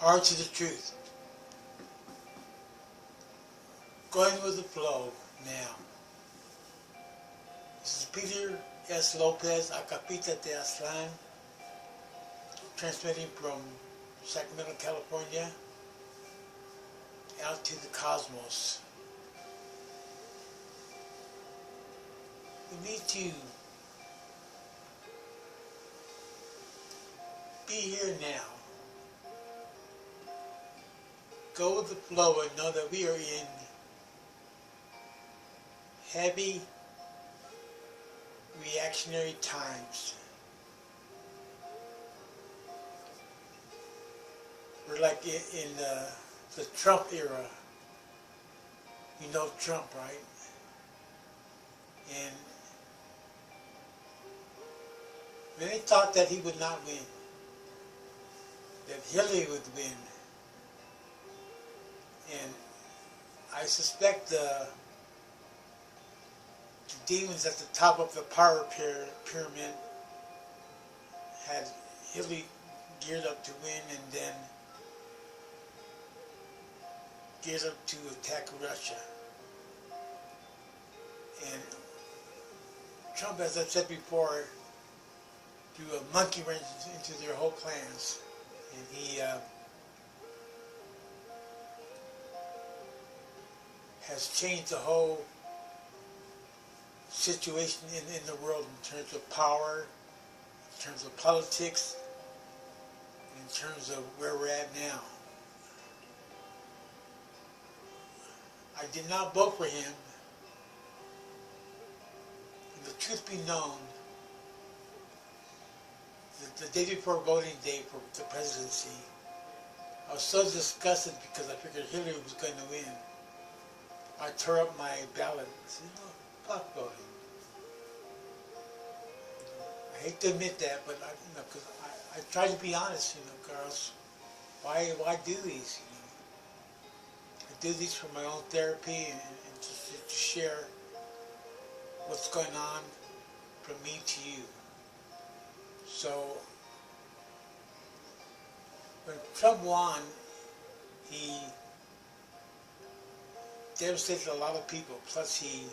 hard to the truth. Going with the flow now. This is Peter S. Lopez, Acapita de Aztlan, transmitting from Sacramento, California, out to the cosmos. We need to be here now. Go with the flow and know that we are in heavy reactionary times. We're like in the Trump era. You know Trump, right? And many thought that he would not win, that Hillary would win. And I suspect the demons at the top of the power pyramid had Hillary geared up to win, and then geared up to attack Russia. And Trump, as I've said before, threw a monkey wrench into their whole plans, and he has changed the whole situation in the world in terms of power, in terms of politics, in terms of where we're at now. I did not vote for him. And the truth be known, the day before voting day for the presidency, I was so disgusted because I figured Hillary was going to win. I tore up my ballot and said, no, fuck voting. I hate to admit that, but because I try to be honest, Carlos. Why do these? I do these for my own therapy and just to share what's going on from me to you. So when Trump won, he devastated a lot of people. Plus, he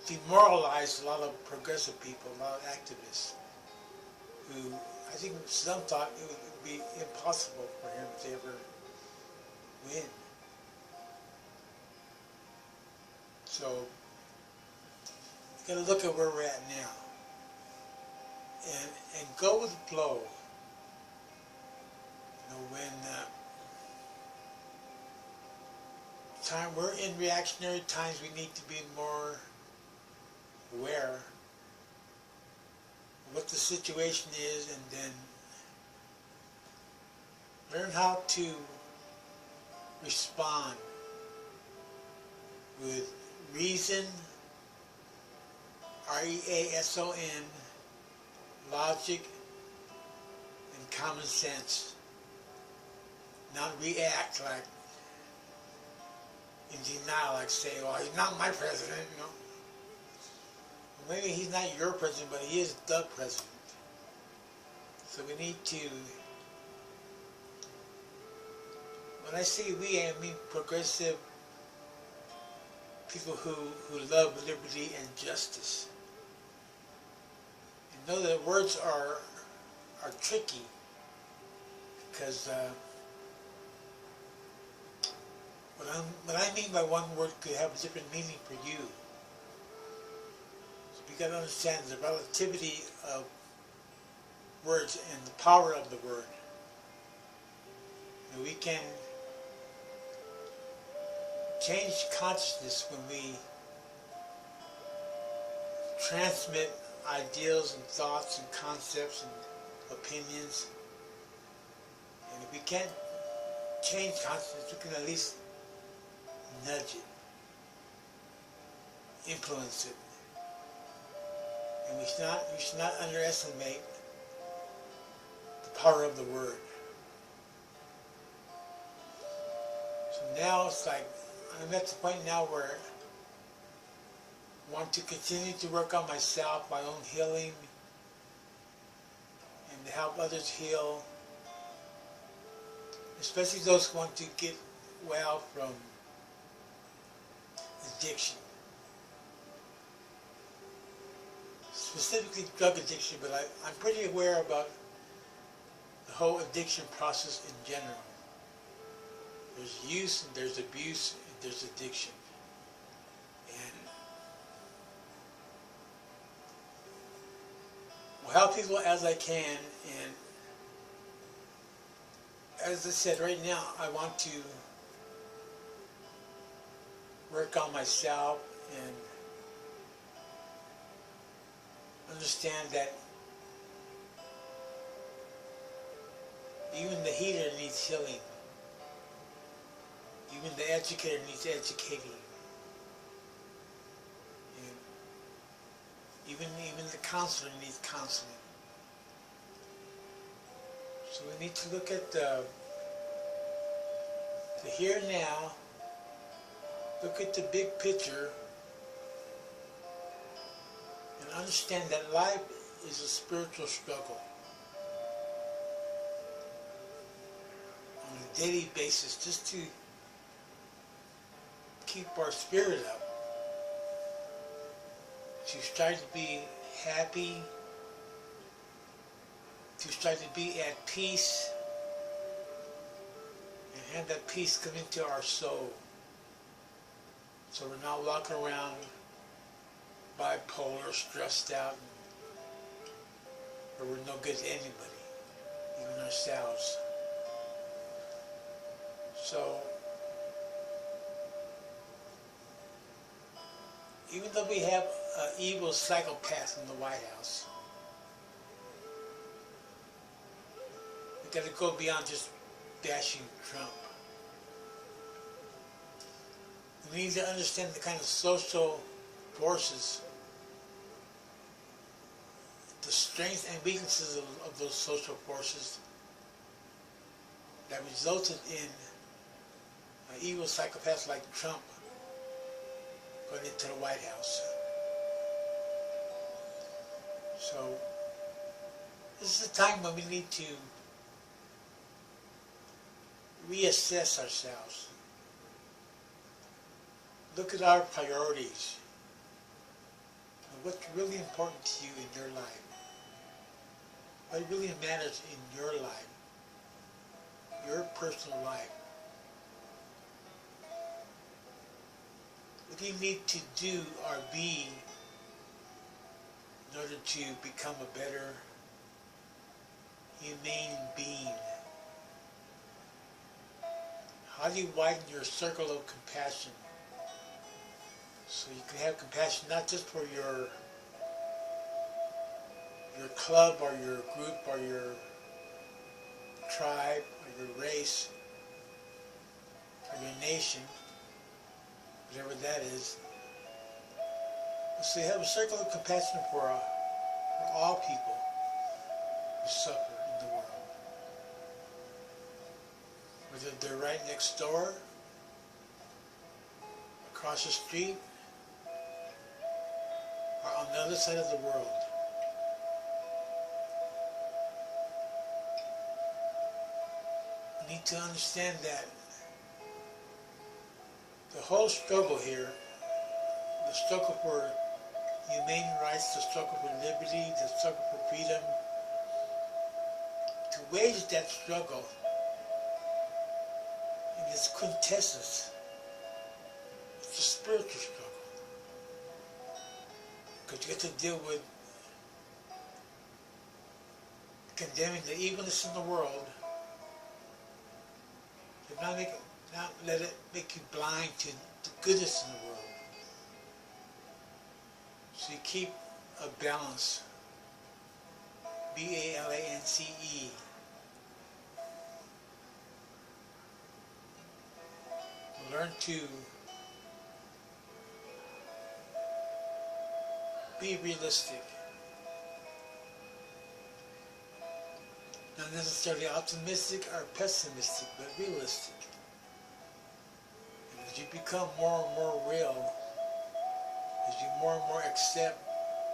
demoralized a lot of progressive people, a lot of activists, who I think some thought it would be impossible for him to ever win. So, you got to look at where we're at now, and go with the flow. When we're in reactionary times, we need to be more aware of what the situation is, and then learn how to respond with reason, R-E-A-S-O-N, logic, and common sense. Not react like in denial, like say, well, he's not my president, Well, maybe he's not your president, but he is the president. So we need to, when I say we, I mean progressive people who love liberty and justice. And know that words are tricky, because what I mean by one word could have a different meaning for you. So we got to understand the relativity of words and the power of the word. And we can change consciousness when we transmit ideals and thoughts and concepts and opinions. And if we can't change consciousness, we can at least nudge it, influence it. And we should not underestimate the power of the word. So now it's like, I'm at the point now where I want to continue to work on myself, my own healing, and to help others heal, especially those who want to get well from addiction. Specifically drug addiction, but I'm pretty aware about the whole addiction process in general. There's use, and there's abuse, and there's addiction. And will help people as I can, and as I said, right now I want to work on myself and understand that even the healer needs healing. Even the educator needs educating. And even the counselor needs counseling. So we need to look at the here and now, look at the big picture, and understand that life is a spiritual struggle on a daily basis, just to keep our spirit up, to start to be happy, to start to be at peace, and have that peace come into our soul. So we're not walking around bipolar, stressed out, or we're no good to anybody, even ourselves. So even though we have an evil psychopath in the White House, we got to go beyond just bashing Trump. We need to understand the kind of social forces, the strengths and weaknesses of those social forces that resulted in an evil psychopath like Trump going into the White House. So this is a time when we need to reassess ourselves. Look at our priorities and what's really important to you in your life. What really matters in your life, your personal life. What do you need to do or be in order to become a better, humane being? How do you widen your circle of compassion so you can have compassion not just for your club or your group or your tribe or your race or your nation, whatever that is. So you have a circle of compassion for all people who suffer in the world. Whether they're right next door, across the street, or on the other side of the world. You need to understand that the whole struggle here, the struggle for humane rights, the struggle for liberty, the struggle for freedom, to wage that struggle in its quintessence, it's a spiritual struggle. Because you get to deal with condemning the evilness in the world, but not let it make you blind to the goodness in the world. So you keep a balance, B-A-L-A-N-C-E. Learn to be realistic. Not necessarily optimistic or pessimistic, but realistic. And as you become more and more real, as you more and more accept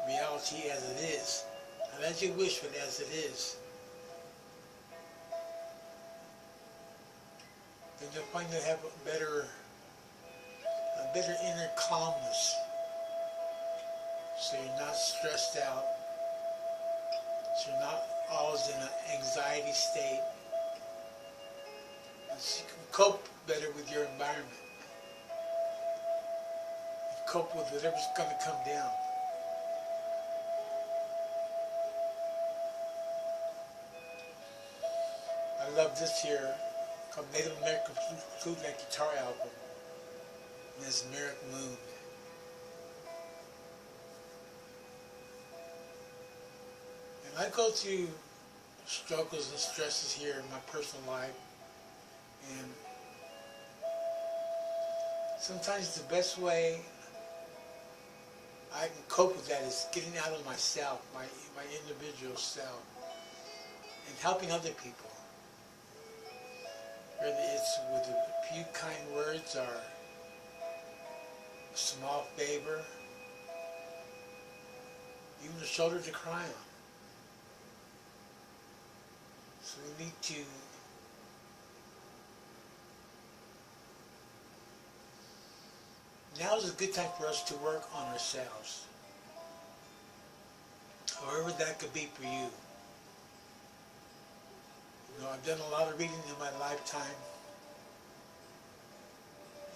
reality as it is, not as you wish, but as it is, then you'll find you have a better inner calmness. So you're not stressed out. So you're not always in an anxiety state. And so you can cope better with your environment. You cope with whatever's going to come down. I love this here, called Native American Flute and Guitar album. And it's American Moon. And I go through struggles and stresses here in my personal life. And sometimes the best way I can cope with that is getting out of myself, my individual self, and helping other people. Whether it's with a few kind words or a small favor, even a shoulder to cry on. So we need to now is a good time for us to work on ourselves. However that could be for you. You know, I've done a lot of reading in my lifetime,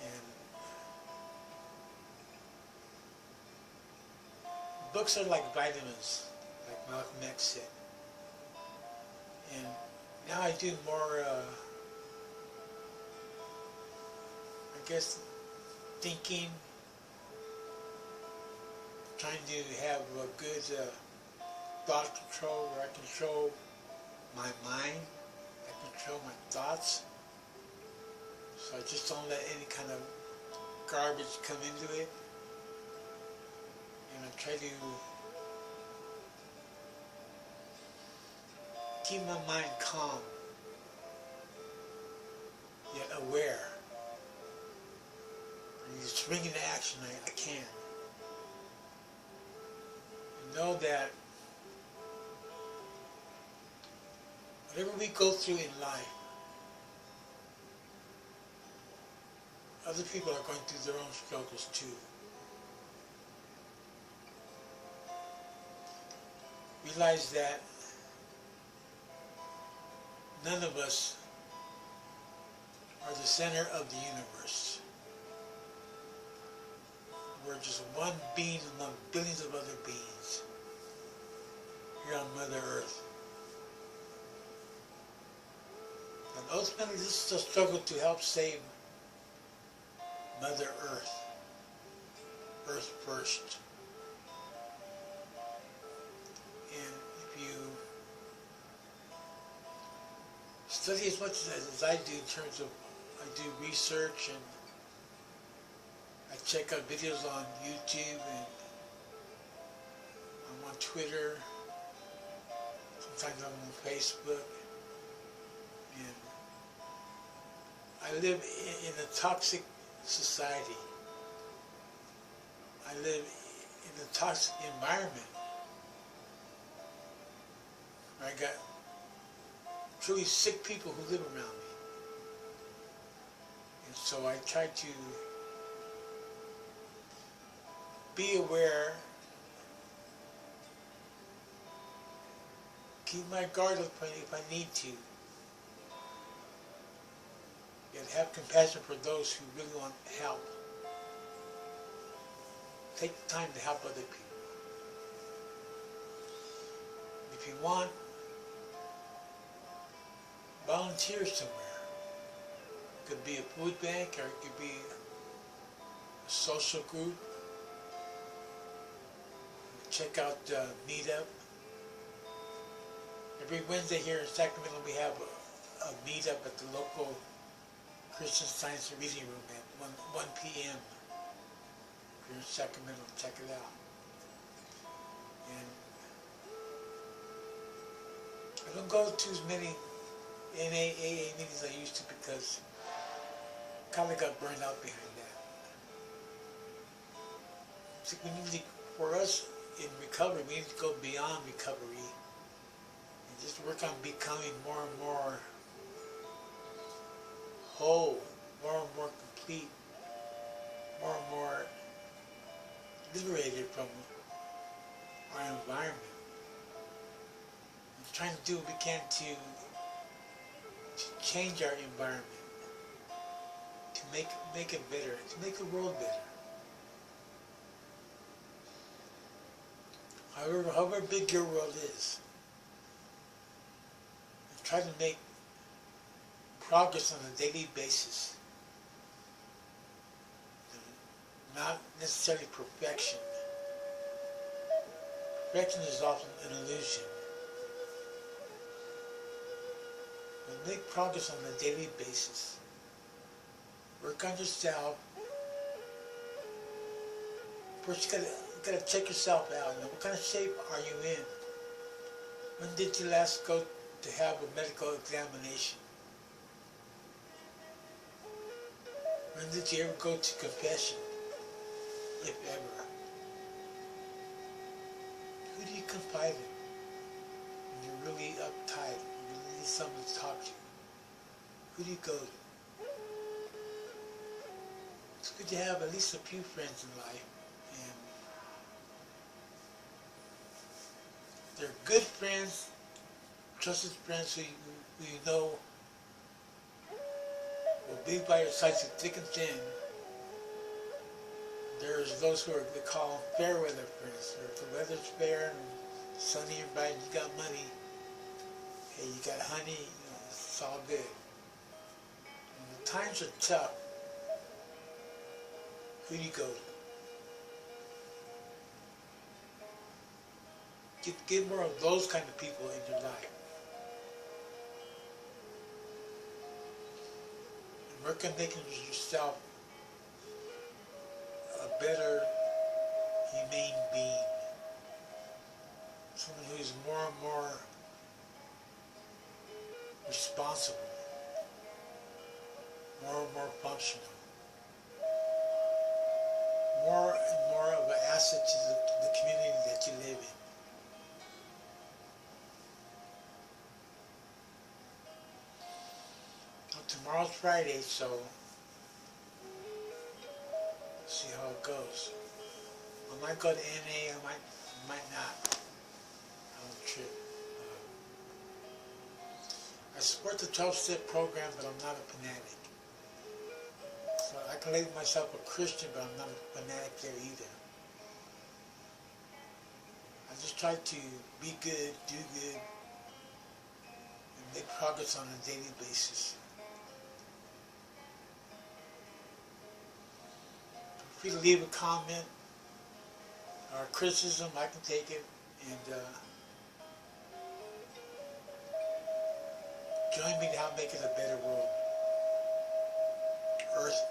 and books are like vitamins, like Malcolm X said. And now I do more, I guess, thinking, trying to have a good thought control, where I control my mind, I control my thoughts, so I just don't let any kind of garbage come into it, and I try to keep my mind calm, yet aware. And you spring into action, I can. And know that whatever we go through in life, other people are going through their own struggles too. Realize that none of us are the center of the universe. We're just one being among billions of other beings here on Mother Earth. And ultimately, this is a struggle to help save Mother Earth. Earth first. And if you study as much as I do in terms of, I do research and I check out videos on YouTube and I'm on Twitter, sometimes I'm on Facebook, and I live in a toxic society. I live in a toxic environment where I got truly sick people who live around me. And so I try to be aware, keep my guard up if I need to, yet have compassion for those who really want help. Take the time to help other people. If you want, volunteer somewhere. It could be a food bank, or it could be a social group. Check out Meetup. Every Wednesday here in Sacramento we have a meetup at the local Christian Science Reading Room at 1 p.m. If you're in Sacramento, check it out. And I don't go to as many NAA meetings as I used to because I kind of got burned out behind that. So we need to, for us in recovery, we need to go beyond recovery and just work on becoming more and more whole, more and more complete, more and more liberated from our environment. We're trying to do what we can to change our environment, to make it better, to make the world better. However big your world is, try to make progress on a daily basis. Not necessarily perfection. Perfection is often an illusion. But make progress on a daily basis. Work on yourself. First you gotta check yourself out. Now, what kind of shape are you in? When did you last go to have a medical examination? When did you ever go to confession, if ever? Who do you confide in when you're really uptight, when you really need someone to talk to? Who do you go to? It's good to have at least a few friends in life, and they're good friends, trusted friends who you know will be by your side through thick and thin. There's those who they call them fair weather friends. If the weather's fair and sunny and bright and you got money, hey, you got honey, it's all good. When the times are tough, who do you go to? Get more of those kind of people in your life. And work on making yourself a better, humane being. Someone who is more and more responsible, more and more functional, more and more of an asset to the community that you live in. Well, tomorrow's Friday, so see how it goes. I might go to NA, I might not. On a trip. I support the 12-step program, but I'm not a fanatic. So I can label myself a Christian, but I'm not a fanatic there either. I just try to be good, do good, and make progress on a daily basis. Feel free to leave a comment or criticism, I can take it, and join me to help make it a better world. Earth